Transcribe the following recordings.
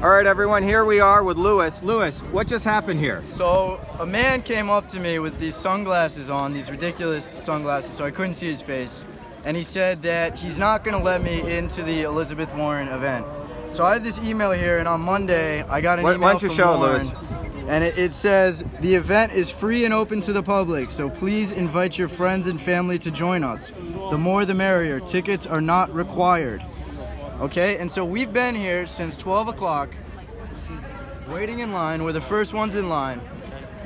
All right, everyone, here we are with Lewis. Lewis, what just happened here? So a man came up to me with these sunglasses on, these ridiculous sunglasses, so I couldn't see his face. And he said that he's not going to let me into the Elizabeth Warren event. So I have this email here, and on Monday I got an email Why don't you from show it, Warren, Lewis? and it says, the event is free and open to the public, so please invite your friends and family to join us. The more the merrier. Tickets are not required. Okay, and so we've been here since 12 o'clock, waiting in line. We're the first ones in line.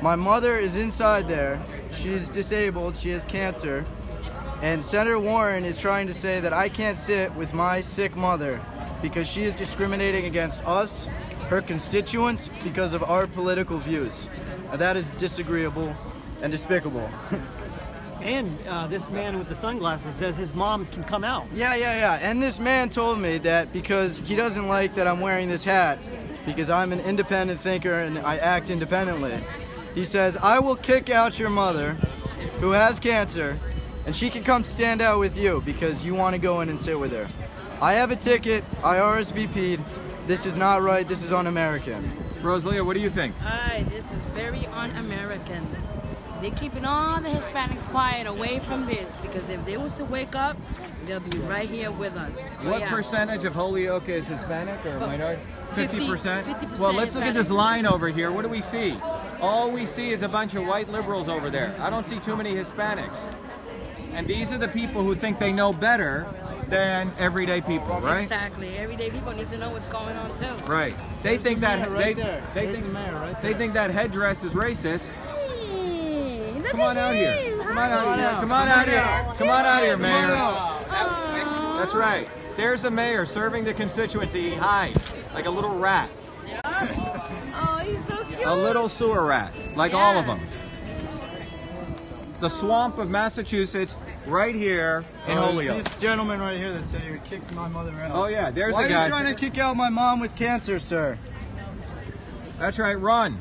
My mother is inside there. She's disabled. She has cancer. And Senator Warren is trying to say that I can't sit with my sick mother because she is discriminating against us, her constituents, because of our political views. And that is disagreeable and despicable. And this man with the sunglasses says his mom can come out. Yeah. And this man told me that because he doesn't like that I'm wearing this hat, because I'm an independent thinker and I act independently. He says, I will kick out your mother, who has cancer, and she can come stand out with you because you want to go in and sit with her. I have a ticket. I RSVP'd. This is not right. This is un-American. Rosalia, what do you think? This is very un-American. They're keeping all the Hispanics quiet away from this because if they was to wake up, they'll be right here with us. So, What yeah. percentage of Holyoke is Hispanic or minority? 50%? 50% Well, let's look at this Hispanic. line over here. What do we see? All we see is a bunch of white liberals over there. I don't see too many Hispanics. And these are the people who think they know better than everyday people, right? Exactly. Everyday people need to know what's going on too. Right. They think that There's the mayor right there. they think that headdress is racist. Hey, look Come on at out here. him. Come on out here. out. Come on out here. Come on out here, Mayor. Aw. That's right. There's the mayor serving the constituency. He hides like a little rat, Oh, he's so cute. a little sewer rat, like all of them. The swamp of Massachusetts, right here in Holyoke. These gentlemen right here that said you would kick my mother out. Oh yeah, there's Why a are you guy. trying to kick out my mom with cancer, sir? That's right. Run.